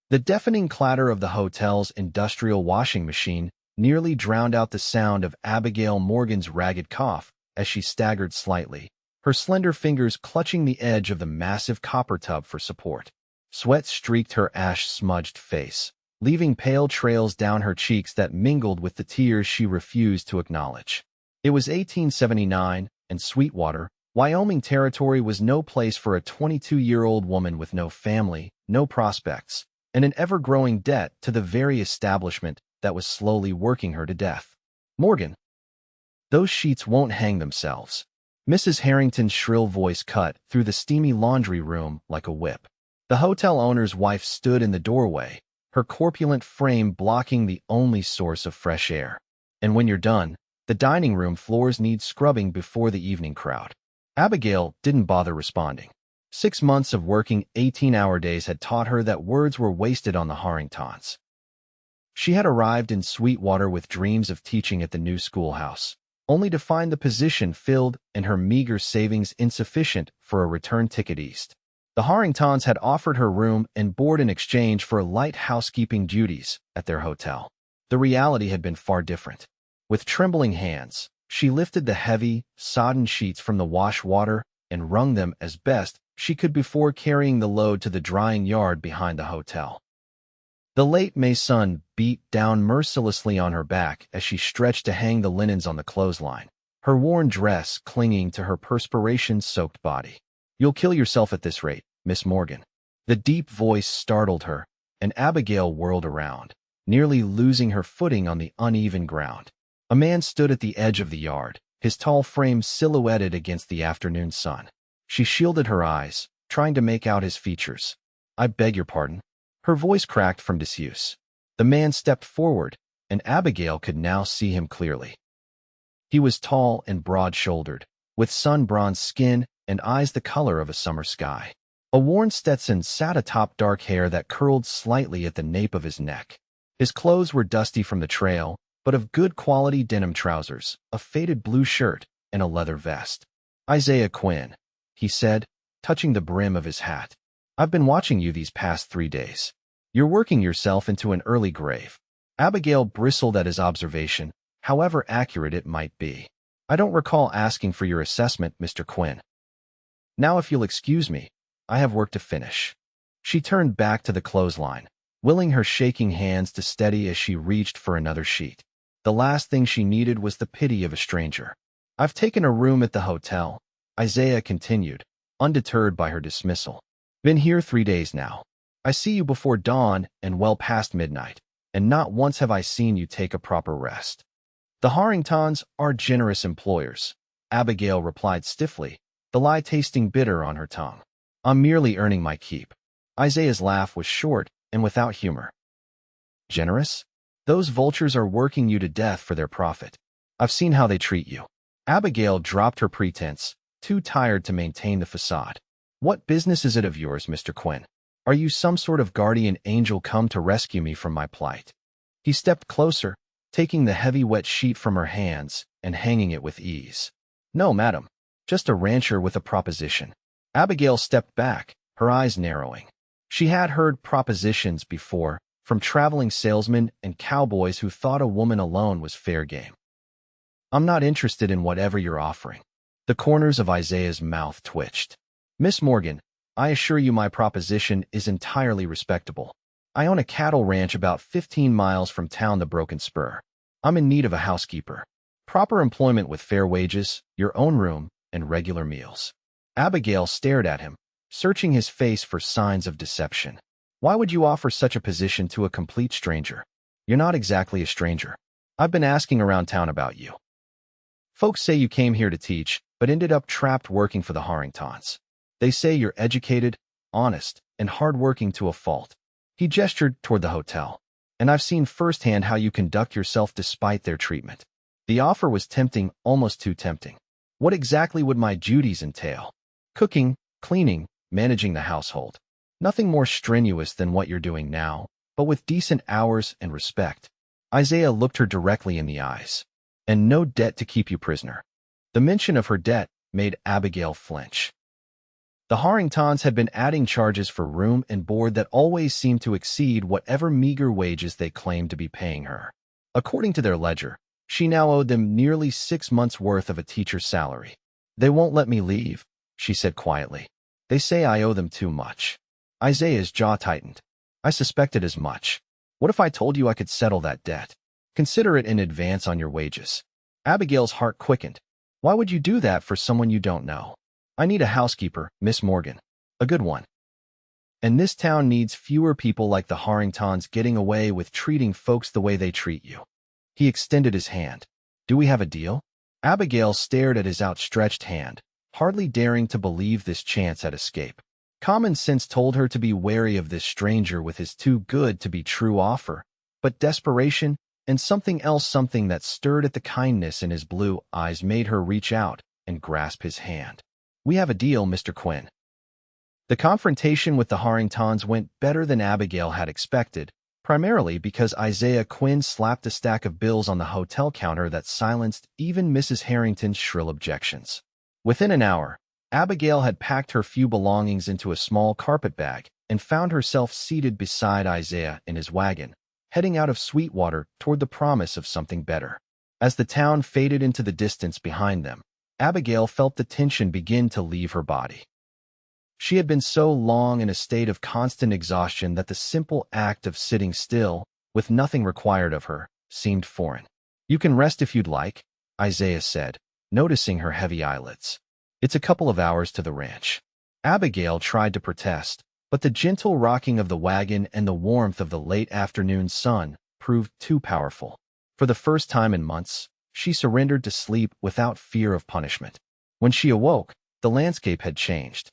The deafening clatter of the hotel's industrial washing machine nearly drowned out the sound of Abigail Morgan's ragged cough as she staggered slightly, her slender fingers clutching the edge of the massive copper tub for support. Sweat streaked her ash-smudged face, leaving pale trails down her cheeks that mingled with the tears she refused to acknowledge. It was 1879, and Sweetwater, Wyoming territory was no place for a 22-year-old woman with no family, no prospects, and an ever-growing debt to the very establishment that was slowly working her to death. Morgan, those sheets won't hang themselves. Mrs. Harrington's shrill voice cut through the steamy laundry room like a whip. The hotel owner's wife stood in the doorway, her corpulent frame blocking the only source of fresh air. And when you're done, the dining room floors need scrubbing before the evening crowd. Abigail didn't bother responding. 6 months of working 18-hour days had taught her that words were wasted on the Harringtons. She had arrived in Sweetwater with dreams of teaching at the new schoolhouse, only to find the position filled and her meager savings insufficient for a return ticket east. The Harringtons had offered her room and board in exchange for light housekeeping duties at their hotel. The reality had been far different. With trembling hands, she lifted the heavy, sodden sheets from the wash water and wrung them as best she could before carrying the load to the drying yard behind the hotel. The late May sun beat down mercilessly on her back as she stretched to hang the linens on the clothesline, her worn dress clinging to her perspiration-soaked body. "You'll kill yourself at this rate, Miss Morgan." The deep voice startled her, and Abigail whirled around, nearly losing her footing on the uneven ground. A man stood at the edge of the yard, his tall frame silhouetted against the afternoon sun. She shielded her eyes, trying to make out his features. "I beg your pardon." Her voice cracked from disuse. The man stepped forward, and Abigail could now see him clearly. He was tall and broad-shouldered, with sun-bronzed skin and eyes the color of a summer sky. A worn Stetson sat atop dark hair that curled slightly at the nape of his neck. His clothes were dusty from the trail, but of good quality denim trousers, a faded blue shirt, and a leather vest. "Isaiah Quinn," he said, touching the brim of his hat. "I've been watching you these past 3 days. You're working yourself into an early grave." Abigail bristled at his observation, however accurate it might be. "I don't recall asking for your assessment, Mr. Quinn. Now, if you'll excuse me, I have work to finish." She turned back to the clothesline, willing her shaking hands to steady as she reached for another sheet. The last thing she needed was the pity of a stranger. "I've taken a room at the hotel," Isaiah continued, undeterred by her dismissal. "Been here 3 days now. I see you before dawn and well past midnight, and not once have I seen you take a proper rest." "The Harringtons are generous employers," Abigail replied stiffly, the lie tasting bitter on her tongue. "I'm merely earning my keep." Isaiah's laugh was short and without humor. "Generous? Those vultures are working you to death for their profit. I've seen how they treat you." Abigail dropped her pretense, too tired to maintain the facade. "What business is it of yours, Mr. Quinn? Are you some sort of guardian angel come to rescue me from my plight?" He stepped closer, taking the heavy wet sheet from her hands and hanging it with ease. "No, madam. Just a rancher with a proposition." Abigail stepped back, her eyes narrowing. She had heard propositions before, from traveling salesmen and cowboys who thought a woman alone was fair game. "I'm not interested in whatever you're offering." The corners of Isaiah's mouth twitched. "Miss Morgan, I assure you my proposition is entirely respectable. I own a cattle ranch about 15 miles from town, the Broken Spur. I'm in need of a housekeeper. Proper employment with fair wages, your own room, and regular meals." Abigail stared at him, searching his face for signs of deception. "Why would you offer such a position to a complete stranger?" "You're not exactly a stranger. I've been asking around town about you. Folks say you came here to teach, but ended up trapped working for the Harringtons. They say you're educated, honest, and hardworking to a fault." He gestured toward the hotel. "And I've seen firsthand how you conduct yourself despite their treatment." The offer was tempting, almost too tempting. "What exactly would my duties entail?" "Cooking, cleaning, managing the household. Nothing more strenuous than what you're doing now, but with decent hours and respect." Isaiah looked her directly in the eyes. "And no debt to keep you prisoner." The mention of her debt made Abigail flinch. The Harringtons had been adding charges for room and board that always seemed to exceed whatever meager wages they claimed to be paying her. According to their ledger, she now owed them nearly 6 months' worth of a teacher's salary. "They won't let me leave," she said quietly. "They say I owe them too much." Isaiah's jaw tightened. "I suspected as much. What if I told you I could settle that debt? Consider it in advance on your wages." Abigail's heart quickened. "Why would you do that for someone you don't know?" "I need a housekeeper, Miss Morgan. A good one. And this town needs fewer people like the Harringtons getting away with treating folks the way they treat you." He extended his hand. "Do we have a deal?" Abigail stared at his outstretched hand, hardly daring to believe this chance at escape. Common sense told her to be wary of this stranger with his too-good-to-be-true offer, but desperation and something else, something that stirred at the kindness in his blue eyes, made her reach out and grasp his hand. "We have a deal, Mr. Quinn." The confrontation with the Harringtons went better than Abigail had expected, primarily because Isaiah Quinn slapped a stack of bills on the hotel counter that silenced even Mrs. Harrington's shrill objections. Within an hour, Abigail had packed her few belongings into a small carpet bag and found herself seated beside Isaiah in his wagon, heading out of Sweetwater toward the promise of something better. As the town faded into the distance behind them, Abigail felt the tension begin to leave her body. She had been so long in a state of constant exhaustion that the simple act of sitting still, with nothing required of her, seemed foreign. "You can rest if you'd like," Isaiah said, noticing her heavy eyelids. "It's a couple of hours to the ranch." Abigail tried to protest, but the gentle rocking of the wagon and the warmth of the late afternoon sun proved too powerful. For the first time in months, she surrendered to sleep without fear of punishment. When she awoke, the landscape had changed.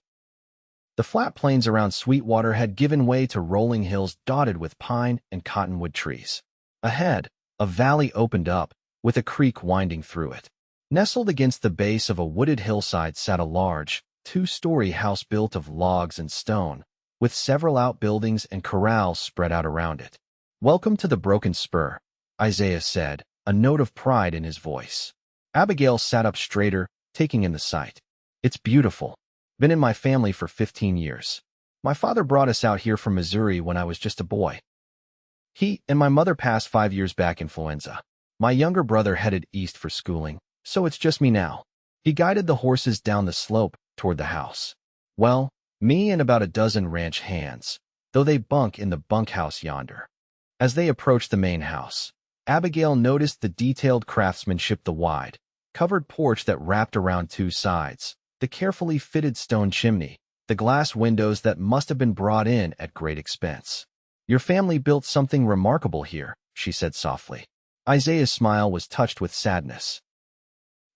The flat plains around Sweetwater had given way to rolling hills dotted with pine and cottonwood trees. Ahead, a valley opened up, with a creek winding through it. Nestled against the base of a wooded hillside sat a large, 2-story house built of logs and stone, with several outbuildings and corrals spread out around it. "Welcome to the Broken Spur," Isaiah said, a note of pride in his voice. Abigail sat up straighter, taking in the sight. "It's beautiful. Been in my family for 15 years. My father brought us out here from Missouri when I was just a boy. He and my mother passed 5 years back influenza. My younger brother headed east for schooling, so it's just me now." He guided the horses down the slope toward the house. "Well, me and about a dozen ranch hands, though they bunk in the bunkhouse yonder." As they approached the main house, Abigail noticed the detailed craftsmanship, the wide, covered porch that wrapped around 2 sides, the carefully fitted stone chimney, the glass windows that must have been brought in at great expense. "Your family built something remarkable here," she said softly. Isaiah's smile was touched with sadness.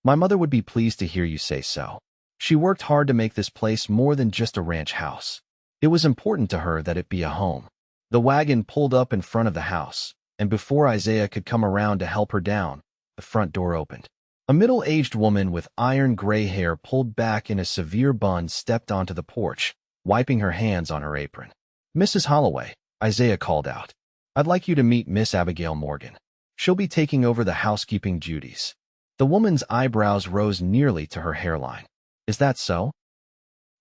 "My mother would be pleased to hear you say so. She worked hard to make this place more than just a ranch house. It was important to her that it be a home." The wagon pulled up in front of the house, and before Isaiah could come around to help her down, the front door opened. A middle-aged woman with iron-gray hair pulled back in a severe bun stepped onto the porch, wiping her hands on her apron. "Mrs. Holloway," Isaiah called out, "I'd like you to meet Miss Abigail Morgan. She'll be taking over the housekeeping duties." The woman's eyebrows rose nearly to her hairline. "Is that so?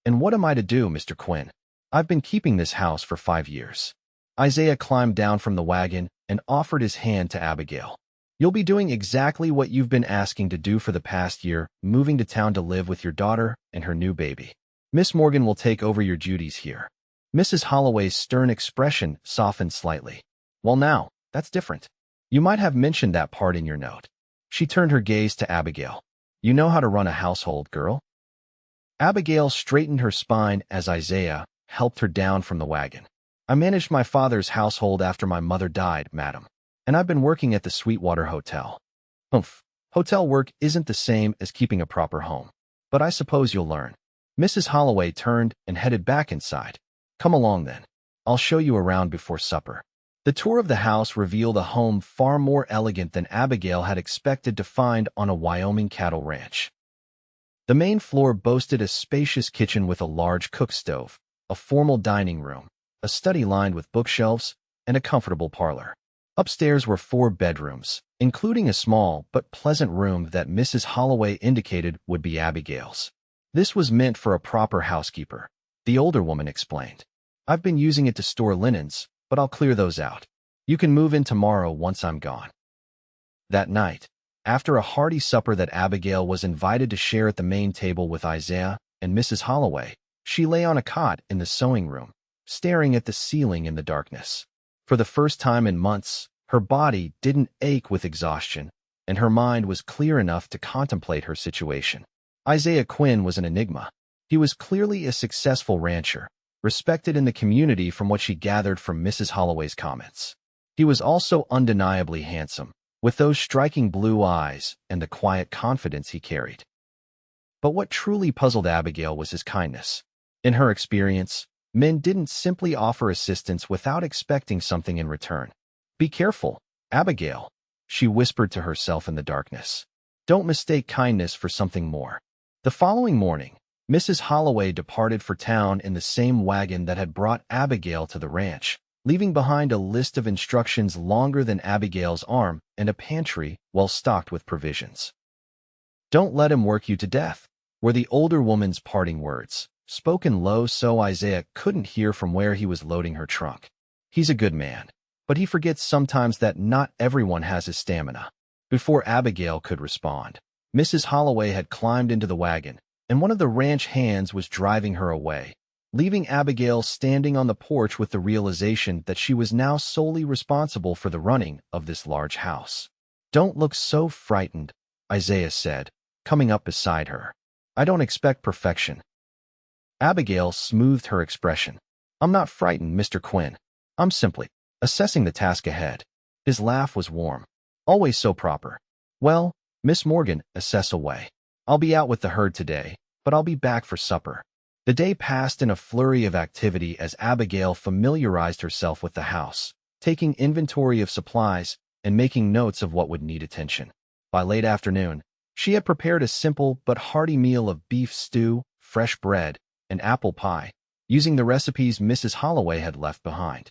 And what am I to do, Mr. Quinn? I've been keeping this house for 5 years." Isaiah climbed down from the wagon and offered his hand to Abigail. "You'll be doing exactly what you've been asking to do for the past year, moving to town to live with your daughter and her new baby. Miss Morgan will take over your duties here." Mrs. Holloway's stern expression softened slightly. "Well now, that's different. You might have mentioned that part in your note." She turned her gaze to Abigail. "You know how to run a household, girl?" Abigail straightened her spine as Isaiah helped her down from the wagon. "I managed my father's household after my mother died, madam, and I've been working at the Sweetwater Hotel." "Humph. Hotel work isn't the same as keeping a proper home, but I suppose you'll learn." Mrs. Holloway turned and headed back inside. "Come along then. I'll show you around before supper." The tour of the house revealed a home far more elegant than Abigail had expected to find on a Wyoming cattle ranch. The main floor boasted a spacious kitchen with a large cook stove, a formal dining room, a study lined with bookshelves, and a comfortable parlor. Upstairs were 4 bedrooms, including a small but pleasant room that Mrs. Holloway indicated would be Abigail's. This was meant for a proper housekeeper, the older woman explained. I've been using it to store linens, but I'll clear those out. You can move in tomorrow once I'm gone. That night, after a hearty supper that Abigail was invited to share at the main table with Isaiah and Mrs. Holloway, she lay on a cot in the sewing room, staring at the ceiling in the darkness. For the first time in months, her body didn't ache with exhaustion, and her mind was clear enough to contemplate her situation. Isaiah Quinn was an enigma. He was clearly a successful rancher, respected in the community from what she gathered from Mrs. Holloway's comments. He was also undeniably handsome, with those striking blue eyes and the quiet confidence he carried. But what truly puzzled Abigail was his kindness. In her experience, men didn't simply offer assistance without expecting something in return. Be careful, Abigail, she whispered to herself in the darkness. Don't mistake kindness for something more. The following morning, Mrs. Holloway departed for town in the same wagon that had brought Abigail to the ranch, leaving behind a list of instructions longer than Abigail's arm and a pantry well stocked with provisions. Don't let him work you to death, were the older woman's parting words, spoken low so Isaiah couldn't hear from where he was loading her trunk. He's a good man, but he forgets sometimes that not everyone has his stamina. Before Abigail could respond, Mrs. Holloway had climbed into the wagon, and one of the ranch hands was driving her away, leaving Abigail standing on the porch with the realization that she was now solely responsible for the running of this large house. Don't look so frightened, Isaiah said, coming up beside her. I don't expect perfection. Abigail smoothed her expression. I'm not frightened, Mr. Quinn. I'm simply assessing the task ahead. His laugh was warm, always so proper. Well, Miss Morgan, assess away. I'll be out with the herd today, but I'll be back for supper. The day passed in a flurry of activity as Abigail familiarized herself with the house, taking inventory of supplies and making notes of what would need attention. By late afternoon, she had prepared a simple but hearty meal of beef stew, fresh bread, and apple pie, using the recipes Mrs. Holloway had left behind.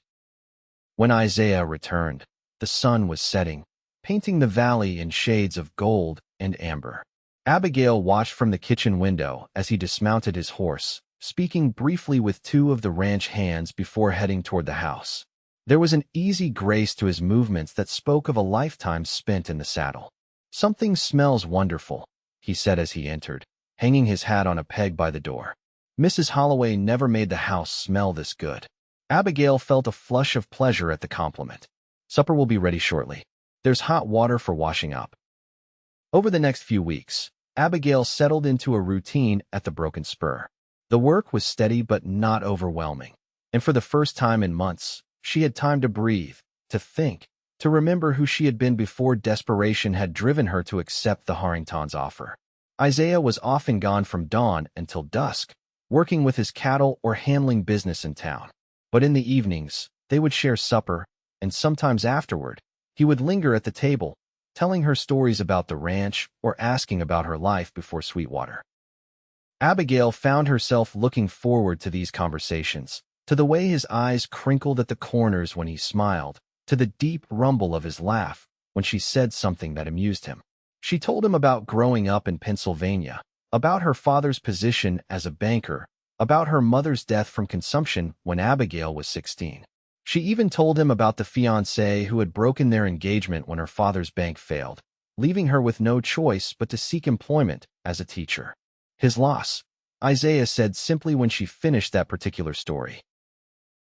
When Isaiah returned, the sun was setting, painting the valley in shades of gold and amber. Abigail watched from the kitchen window as he dismounted his horse, speaking briefly with two of the ranch hands before heading toward the house. There was an easy grace to his movements that spoke of a lifetime spent in the saddle. Something smells wonderful, he said as he entered, hanging his hat on a peg by the door. Mrs. Holloway never made the house smell this good. Abigail felt a flush of pleasure at the compliment. Supper will be ready shortly. There's hot water for washing up. Over the next few weeks, Abigail settled into a routine at the Broken Spur. The work was steady but not overwhelming, and for the first time in months, she had time to breathe, to think, to remember who she had been before desperation had driven her to accept the Harringtons' offer. Isaiah was often gone from dawn until dusk, working with his cattle or handling business in town. But in the evenings, they would share supper, and sometimes afterward, he would linger at the table, telling her stories about the ranch or asking about her life before Sweetwater. Abigail found herself looking forward to these conversations, to the way his eyes crinkled at the corners when he smiled, to the deep rumble of his laugh when she said something that amused him. She told him about growing up in Pennsylvania, about her father's position as a banker, about her mother's death from consumption when Abigail was 16. She even told him about the fiancé who had broken their engagement when her father's bank failed, leaving her with no choice but to seek employment as a teacher. His loss, Isaiah said simply when she finished that particular story.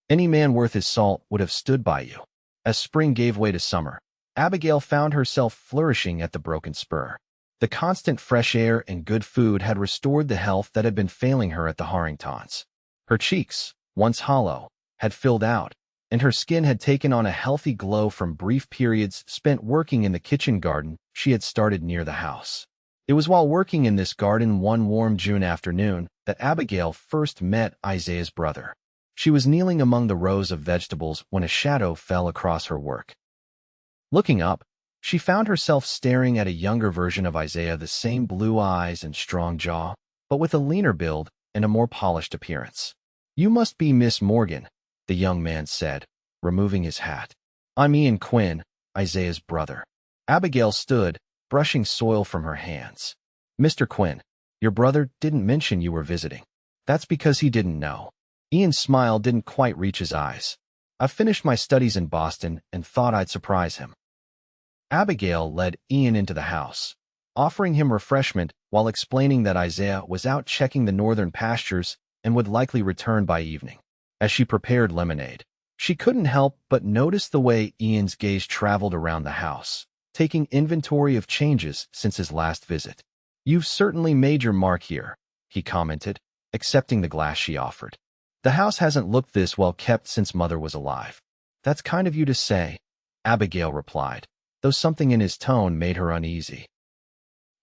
Any man worth his salt would have stood by you. As spring gave way to summer, Abigail found herself flourishing at the Broken Spur. The constant fresh air and good food had restored the health that had been failing her at the Harringtons. Her cheeks, once hollow, had filled out, and her skin had taken on a healthy glow from brief periods spent working in the kitchen garden she had started near the house. It was while working in this garden one warm June afternoon that Abigail first met Isaiah's brother. She was kneeling among the rows of vegetables when a shadow fell across her work. Looking up, she found herself staring at a younger version of Isaiah, the same blue eyes and strong jaw, but with a leaner build and a more polished appearance. You must be Miss Morgan, the young man said, removing his hat. I'm Ian Quinn, Isaiah's brother. Abigail stood, brushing soil from her hands. Mr. Quinn, Your brother didn't mention you were visiting. That's because he didn't know. Ian's smile didn't quite reach his eyes. I've finished my studies in Boston and thought I'd surprise him. Abigail led Ian into the house, offering him refreshment while explaining that Isaiah was out checking the northern pastures and would likely return by evening. As she prepared lemonade, she couldn't help but notice the way Ian's gaze traveled around the house, taking inventory of changes since his last visit. You've certainly made your mark here, he commented, accepting the glass she offered. The house hasn't looked this well kept since Mother was alive. That's kind of you to say, Abigail replied, though something in his tone made her uneasy.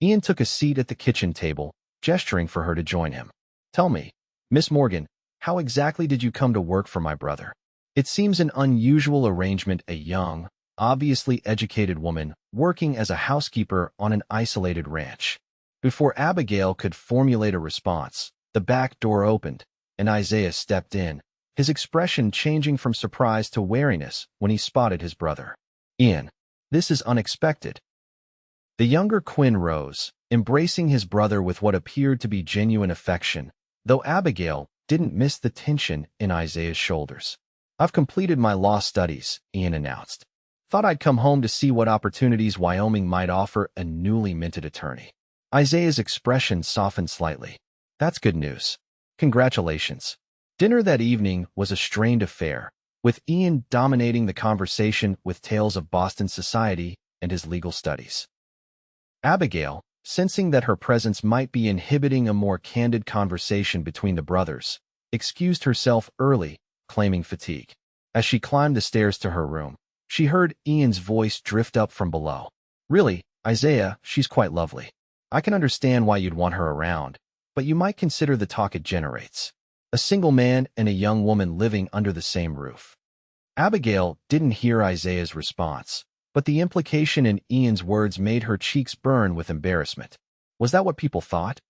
Ian took a seat at the kitchen table, gesturing for her to join him. Tell me, Miss Morgan, how exactly did you come to work for my brother? It seems an unusual arrangement, a young, obviously educated woman working as a housekeeper on an isolated ranch. Before Abigail could formulate a response, the back door opened, and Isaiah stepped in, his expression changing from surprise to wariness when he spotted his brother. Ian, this is unexpected. The younger Quinn rose, embracing his brother with what appeared to be genuine affection, though Abigail didn't miss the tension in Isaiah's shoulders. I've completed my law studies, Ian announced. Thought I'd come home to see what opportunities Wyoming might offer a newly minted attorney. Isaiah's expression softened slightly. That's good news. Congratulations. Dinner that evening was a strained affair, with Ian dominating the conversation with tales of Boston society and his legal studies. Abigail, sensing that her presence might be inhibiting a more candid conversation between the brothers, excused herself early, claiming fatigue. As she climbed the stairs to her room, she heard Ian's voice drift up from below. Really, Isaiah, she's quite lovely. I can understand why you'd want her around, but you might consider the talk it generates. A single man and a young woman living under the same roof. Abigail didn't hear Isaiah's response, but the implication in Ian's words made her cheeks burn with embarrassment. Was that what people thought?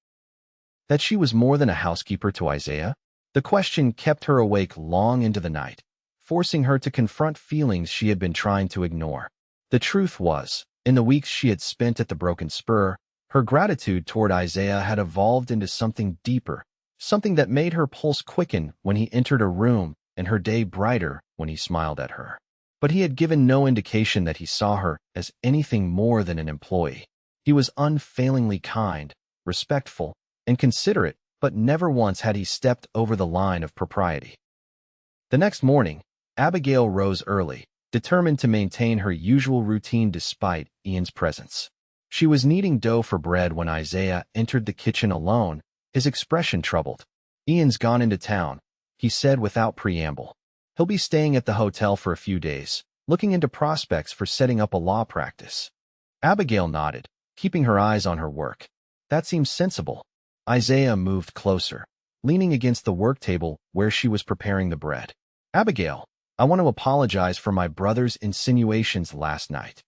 That she was more than a housekeeper to Isaiah? The question kept her awake long into the night, forcing her to confront feelings she had been trying to ignore. The truth was, in the weeks she had spent at the Broken Spur, her gratitude toward Isaiah had evolved into something deeper, something that made her pulse quicken when he entered a room and her day brighter when he smiled at her. But he had given no indication that he saw her as anything more than an employee. He was unfailingly kind, respectful, and considerate, but never once had he stepped over the line of propriety. The next morning, Abigail rose early, determined to maintain her usual routine despite Ian's presence. She was kneading dough for bread when Isaiah entered the kitchen alone, his expression troubled. Ian's gone into town, he said without preamble. He'll be staying at the hotel for a few days, looking into prospects for setting up a law practice. Abigail nodded, keeping her eyes on her work. That seems sensible. Isaiah moved closer, leaning against the work table where she was preparing the bread. Abigail, I want to apologize for my brother's insinuations last night.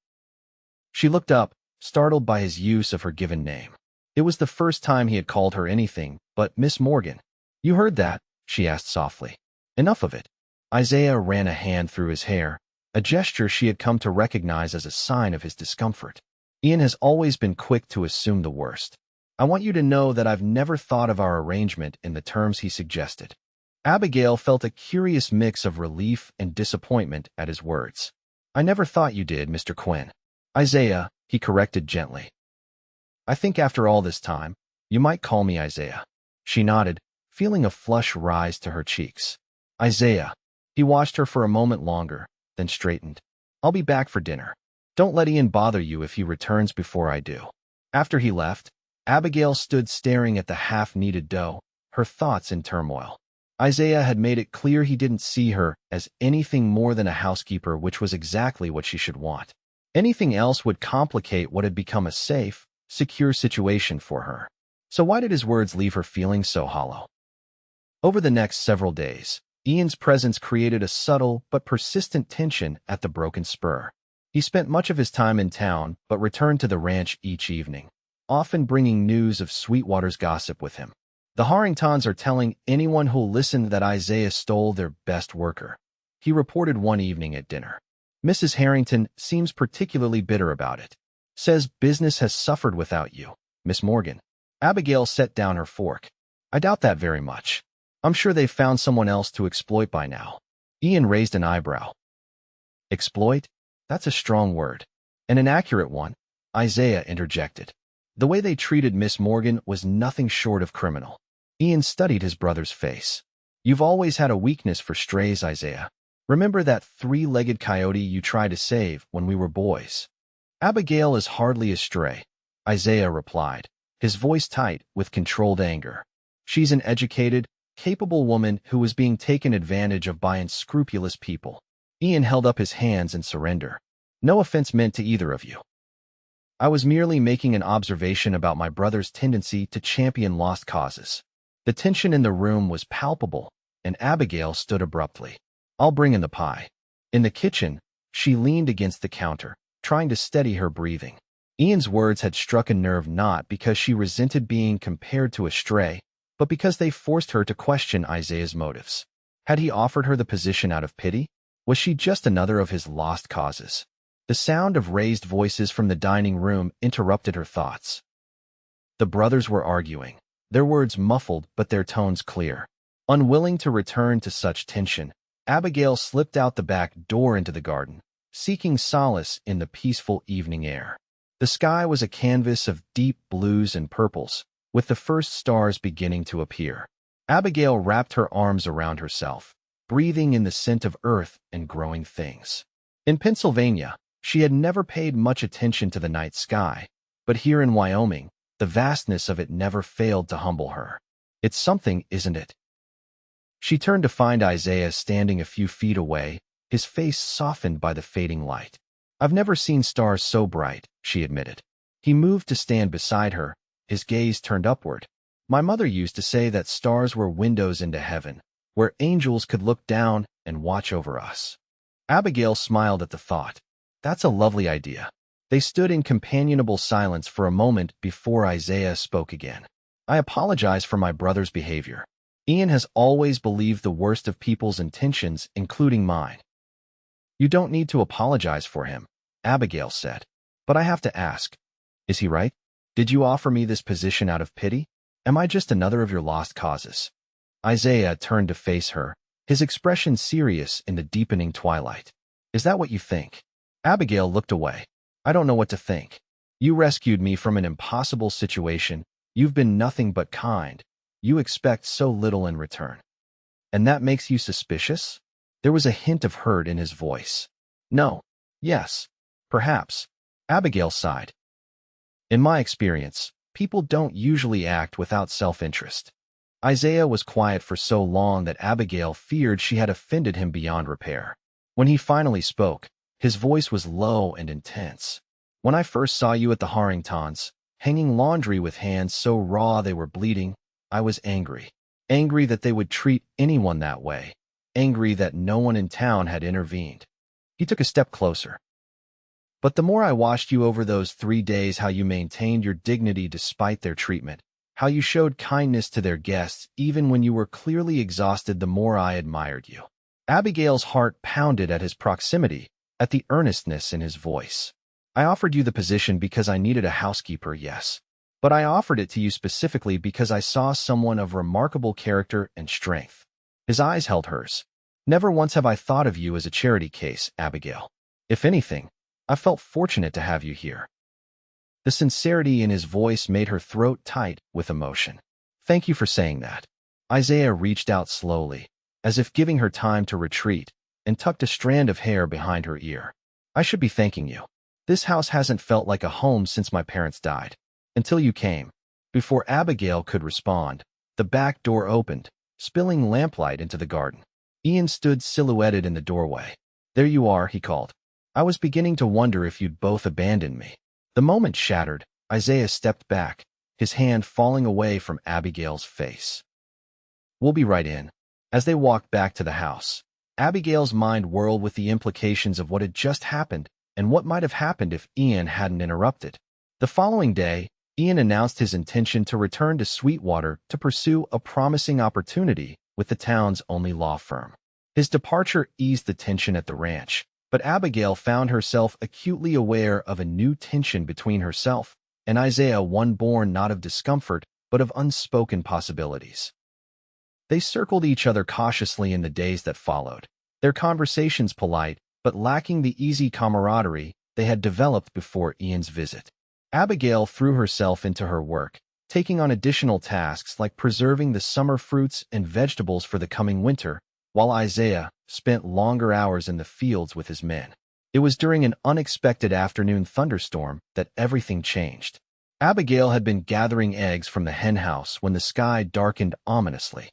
She looked up, startled by his use of her given name. It was the first time he had called her anything but Miss Morgan. You heard that? She asked softly. Enough of it. Isaiah ran a hand through his hair, a gesture she had come to recognize as a sign of his discomfort. Ian has always been quick to assume the worst. I want you to know that I've never thought of our arrangement in the terms he suggested. Abigail felt a curious mix of relief and disappointment at his words. I never thought you did, Mr. Quinn. Isaiah, he corrected gently. I think after all this time, you might call me Isaiah. She nodded, feeling a flush rise to her cheeks. Isaiah. He watched her for a moment longer, then straightened. I'll be back for dinner. Don't let Ian bother you if he returns before I do. After he left, Abigail stood staring at the half-kneaded dough, her thoughts in turmoil. Isaiah had made it clear he didn't see her as anything more than a housekeeper, which was exactly what she should want. Anything else would complicate what had become a safe, secure situation for her. So why did his words leave her feeling so hollow? Over the next several days, Ian's presence created a subtle but persistent tension at the Broken Spur. He spent much of his time in town but returned to the ranch each evening, often bringing news of Sweetwater's gossip with him. The Harringtons are telling anyone who'll listen that Isaiah stole their best worker, he reported one evening at dinner. Mrs. Harrington seems particularly bitter about it. Says business has suffered without you, Miss Morgan. Abigail set down her fork. I doubt that very much. I'm sure they've found someone else to exploit by now. Ian raised an eyebrow. Exploit? That's a strong word. And an accurate one, Isaiah interjected. The way they treated Miss Morgan was nothing short of criminal. Ian studied his brother's face. You've always had a weakness for strays, Isaiah. Remember that three-legged coyote you tried to save when we were boys? Abigail is hardly a stray, Isaiah replied, his voice tight with controlled anger. She's an educated, capable woman who was being taken advantage of by unscrupulous people. Ian held up his hands in surrender. No offense meant to either of you. I was merely making an observation about my brother's tendency to champion lost causes. The tension in the room was palpable, and Abigail stood abruptly. I'll bring in the pie. In the kitchen, she leaned against the counter, trying to steady her breathing. Ian's words had struck a nerve not because she resented being compared to a stray, but because they forced her to question Isaiah's motives. Had he offered her the position out of pity? Was she just another of his lost causes? The sound of raised voices from the dining room interrupted her thoughts. The brothers were arguing, their words muffled but their tones clear. Unwilling to return to such tension, Abigail slipped out the back door into the garden, seeking solace in the peaceful evening air. The sky was a canvas of deep blues and purples, with the first stars beginning to appear. Abigail wrapped her arms around herself, breathing in the scent of earth and growing things. In Pennsylvania, she had never paid much attention to the night sky, but here in Wyoming, the vastness of it never failed to humble her. It's something, isn't it? She turned to find Isaiah standing a few feet away, his face softened by the fading light. I've never seen stars so bright, she admitted. He moved to stand beside her, his gaze turned upward. My mother used to say that stars were windows into heaven, where angels could look down and watch over us. Abigail smiled at the thought. That's a lovely idea. They stood in companionable silence for a moment before Isaiah spoke again. I apologize for my brother's behavior. Ian has always believed the worst of people's intentions, including mine. You don't need to apologize for him, Abigail said. But I have to ask, is he right? Did you offer me this position out of pity? Am I just another of your lost causes? Isaiah turned to face her, his expression serious in the deepening twilight. Is that what you think? Abigail looked away. I don't know what to think. You rescued me from an impossible situation. You've been nothing but kind. You expect so little in return. And that makes you suspicious? There was a hint of hurt in his voice. No. Yes. Perhaps. Abigail sighed. In my experience, people don't usually act without self-interest. Isaiah was quiet for so long that Abigail feared she had offended him beyond repair. When he finally spoke, his voice was low and intense. When I first saw you at the Harringtons, hanging laundry with hands so raw they were bleeding, I was angry. Angry that they would treat anyone that way. Angry that no one in town had intervened. He took a step closer. But the more I watched you over those 3 days, how you maintained your dignity despite their treatment, how you showed kindness to their guests even when you were clearly exhausted, the more I admired you. Abigail's heart pounded at his proximity, at the earnestness in his voice. I offered you the position because I needed a housekeeper, yes. But I offered it to you specifically because I saw someone of remarkable character and strength. His eyes held hers. Never once have I thought of you as a charity case, Abigail. If anything, I felt fortunate to have you here. The sincerity in his voice made her throat tight with emotion. Thank you for saying that. Isaiah reached out slowly, as if giving her time to retreat, and tucked a strand of hair behind her ear. I should be thanking you. This house hasn't felt like a home since my parents died. Until you came. Before Abigail could respond, the back door opened, spilling lamplight into the garden. Ian stood silhouetted in the doorway. There you are, he called. I was beginning to wonder if you'd both abandoned me. The moment shattered, Isaiah stepped back, his hand falling away from Abigail's face. We'll be right in. As they walked back to the house, Abigail's mind whirled with the implications of what had just happened and what might have happened if Ian hadn't interrupted. The following day, Ian announced his intention to return to Sweetwater to pursue a promising opportunity with the town's only law firm. His departure eased the tension at the ranch, but Abigail found herself acutely aware of a new tension between herself and Isaiah, one born not of discomfort, but of unspoken possibilities. They circled each other cautiously in the days that followed, their conversations polite, but lacking the easy camaraderie they had developed before Ian's visit. Abigail threw herself into her work, taking on additional tasks like preserving the summer fruits and vegetables for the coming winter, while Isaiah spent longer hours in the fields with his men. It was during an unexpected afternoon thunderstorm that everything changed. Abigail had been gathering eggs from the henhouse when the sky darkened ominously.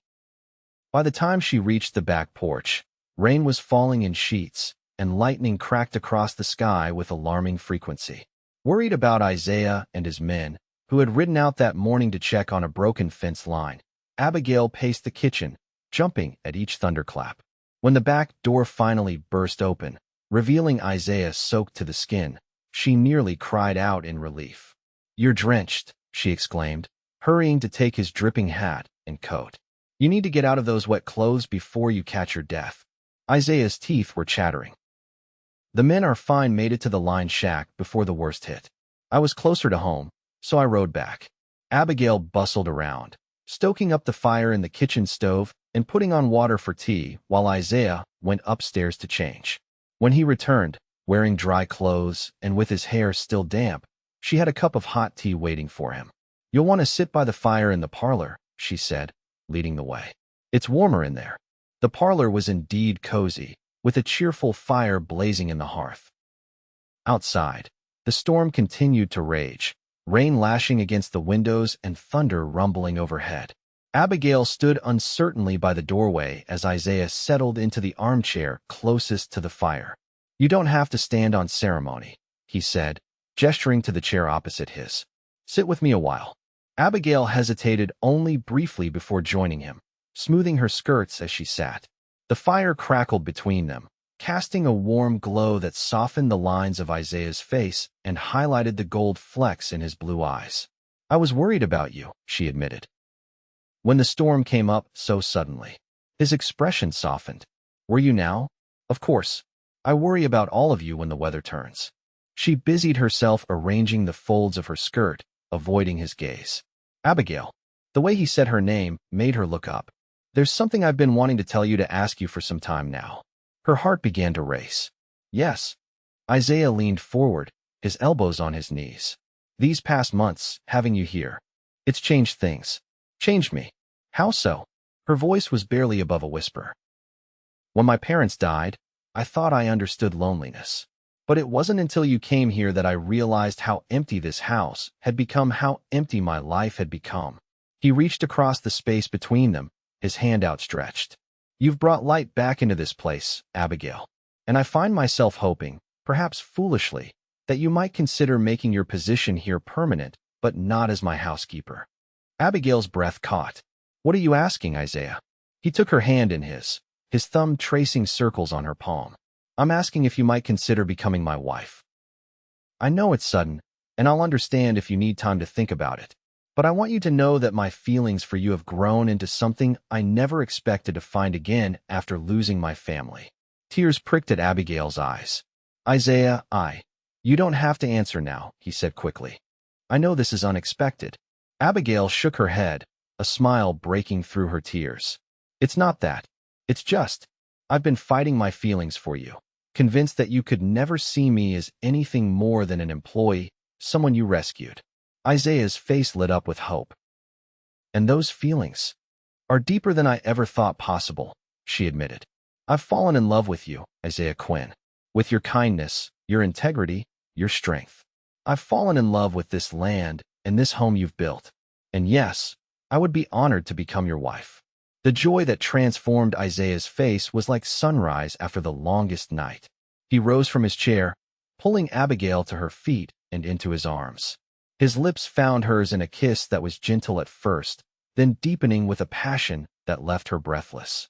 By the time she reached the back porch, rain was falling in sheets, and lightning cracked across the sky with alarming frequency. Worried about Isaiah and his men, who had ridden out that morning to check on a broken fence line, Abigail paced the kitchen, jumping at each thunderclap. When the back door finally burst open, revealing Isaiah soaked to the skin, she nearly cried out in relief. "You're drenched," she exclaimed, hurrying to take his dripping hat and coat. "You need to get out of those wet clothes before you catch your death." Isaiah's teeth were chattering. "The men are fine," made it to the line shack before the worst hit. "I was closer to home, so I rode back." Abigail bustled around, stoking up the fire in the kitchen stove and putting on water for tea while Isaiah went upstairs to change. When he returned, wearing dry clothes and with his hair still damp, she had a cup of hot tea waiting for him. "You'll want to sit by the fire in the parlor," she said, leading the way. "It's warmer in there." The parlor was indeed cozy, with a cheerful fire blazing in the hearth. Outside, the storm continued to rage, rain lashing against the windows and thunder rumbling overhead. Abigail stood uncertainly by the doorway as Isaiah settled into the armchair closest to the fire. "You don't have to stand on ceremony," he said, gesturing to the chair opposite his. "Sit with me a while." Abigail hesitated only briefly before joining him, smoothing her skirts as she sat. The fire crackled between them, casting a warm glow that softened the lines of Isaiah's face and highlighted the gold flecks in his blue eyes. "I was worried about you," she admitted. When the storm came up so suddenly, his expression softened. "Were you now? Of course. I worry about all of you when the weather turns." She busied herself arranging the folds of her skirt, avoiding his gaze. "Abigail." The way he said her name made her look up. "There's something I've been wanting to tell you to ask you for some time now." Her heart began to race. "Yes." Isaiah leaned forward, his elbows on his knees. "These past months, having you here, it's changed things. Changed me." "How so?" Her voice was barely above a whisper. "When my parents died, I thought I understood loneliness. But it wasn't until you came here that I realized how empty this house had become, how empty my life had become." He reached across the space between them, his hand outstretched. "You've brought light back into this place, Abigail, and I find myself hoping, perhaps foolishly, that you might consider making your position here permanent, but not as my housekeeper." Abigail's breath caught. "What are you asking, Isaiah?" He took her hand in his thumb tracing circles on her palm. "I'm asking if you might consider becoming my wife. I know it's sudden, and I'll understand if you need time to think about it. But I want you to know that my feelings for you have grown into something I never expected to find again after losing my family." Tears pricked at Abigail's eyes. "Isaiah, you don't have to answer now," he said quickly. "I know this is unexpected." Abigail shook her head, a smile breaking through her tears. "It's not that. It's just, I've been fighting my feelings for you, convinced that you could never see me as anything more than an employee, someone you rescued." Isaiah's face lit up with hope. "And those feelings are deeper than I ever thought possible," she admitted. "I've fallen in love with you, Isaiah Quinn, with your kindness, your integrity, your strength. I've fallen in love with this land and this home you've built. And yes, I would be honored to become your wife." The joy that transformed Isaiah's face was like sunrise after the longest night. He rose from his chair, pulling Abigail to her feet and into his arms. His lips found hers in a kiss that was gentle at first, then deepening with a passion that left her breathless.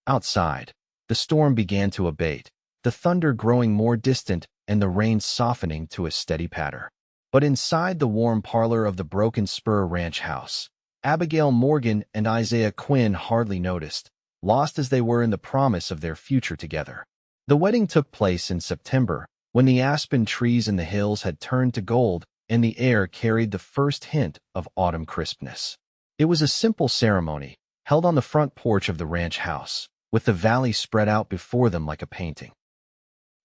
Outside, the storm began to abate, the thunder growing more distant and the rain softening to a steady patter. But inside the warm parlor of the Broken Spur ranch house, Abigail Morgan and Isaiah Quinn hardly noticed, lost as they were in the promise of their future together. The wedding took place in September, when the aspen trees in the hills had turned to gold and the air carried the first hint of autumn crispness. It was a simple ceremony, held on the front porch of the ranch house, with the valley spread out before them like a painting.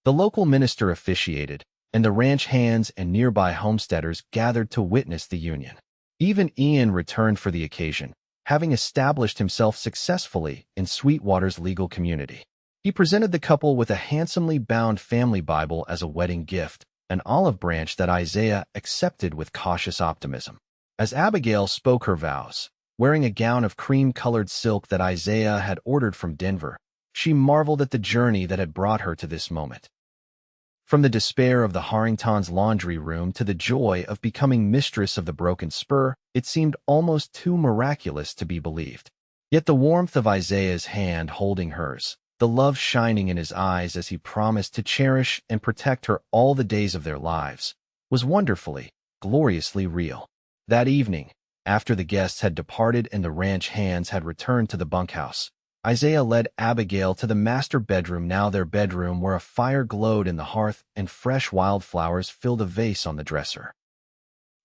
The local minister officiated, and the ranch hands and nearby homesteaders gathered to witness the union. Even Ian returned for the occasion, having established himself successfully in Sweetwater's legal community. He presented the couple with a handsomely bound family Bible as a wedding gift, an olive branch that Isaiah accepted with cautious optimism. As Abigail spoke her vows, wearing a gown of cream-colored silk that Isaiah had ordered from Denver, she marveled at the journey that had brought her to this moment. From the despair of the Harringtons' laundry room to the joy of becoming mistress of the Broken Spur, it seemed almost too miraculous to be believed. Yet the warmth of Isaiah's hand holding hers, the love shining in his eyes as he promised to cherish and protect her all the days of their lives, was wonderfully, gloriously real. That evening, after the guests had departed and the ranch hands had returned to the bunkhouse, Isaiah led Abigail to the master bedroom, now their bedroom, where a fire glowed in the hearth and fresh wildflowers filled a vase on the dresser.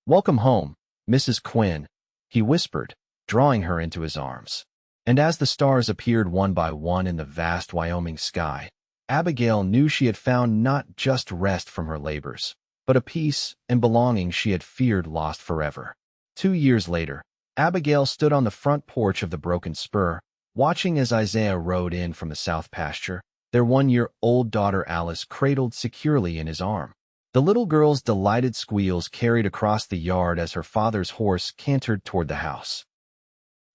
"Welcome home, Mrs. Quinn," he whispered, drawing her into his arms. And as the stars appeared one by one in the vast Wyoming sky, Abigail knew she had found not just rest from her labors, but a peace and belonging she had feared lost forever. 2 years later, Abigail stood on the front porch of the Broken Spur, watching as Isaiah rode in from the south pasture, their 1-year-old daughter Alice cradled securely in his arm. The little girl's delighted squeals carried across the yard as her father's horse cantered toward the house.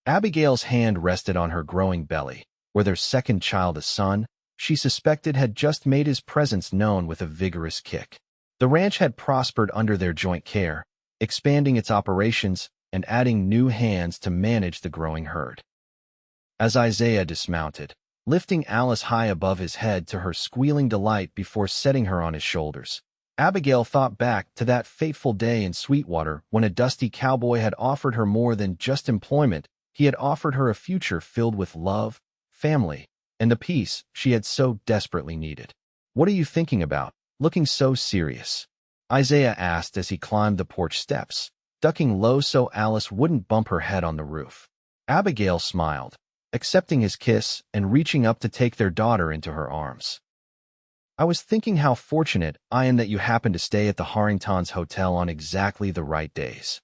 Abigail's hand rested on her growing belly, where their second child, a son, she suspected had just made his presence known with a vigorous kick. The ranch had prospered under their joint care, expanding its operations and adding new hands to manage the growing herd. As Isaiah dismounted, lifting Alice high above his head to her squealing delight before setting her on his shoulders, Abigail thought back to that fateful day in Sweetwater when a dusty cowboy had offered her more than just employment. He had offered her a future filled with love, family, and the peace she had so desperately needed. "What are you thinking about, looking so serious?" Isaiah asked as he climbed the porch steps, ducking low so Alice wouldn't bump her head on the roof. Abigail smiled, accepting his kiss and reaching up to take their daughter into her arms. "I was thinking how fortunate I am that you happened to stay at the Harringtons' hotel on exactly the right days."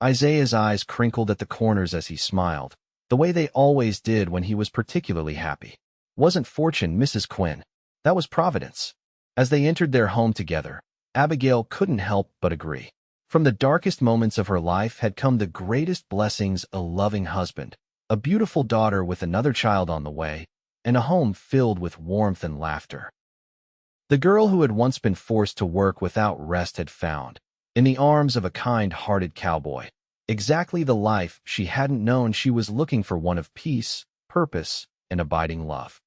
Isaiah's eyes crinkled at the corners as he smiled, the way they always did when he was particularly happy. "Wasn't fortune, Mrs. Quinn. That was Providence." As they entered their home together, Abigail couldn't help but agree. From the darkest moments of her life had come the greatest blessings: a loving husband, a beautiful daughter with another child on the way, and a home filled with warmth and laughter. The girl who had once been forced to work without rest had found, in the arms of a kind-hearted cowboy, exactly the life she hadn't known she was looking for: one of peace, purpose, and abiding love.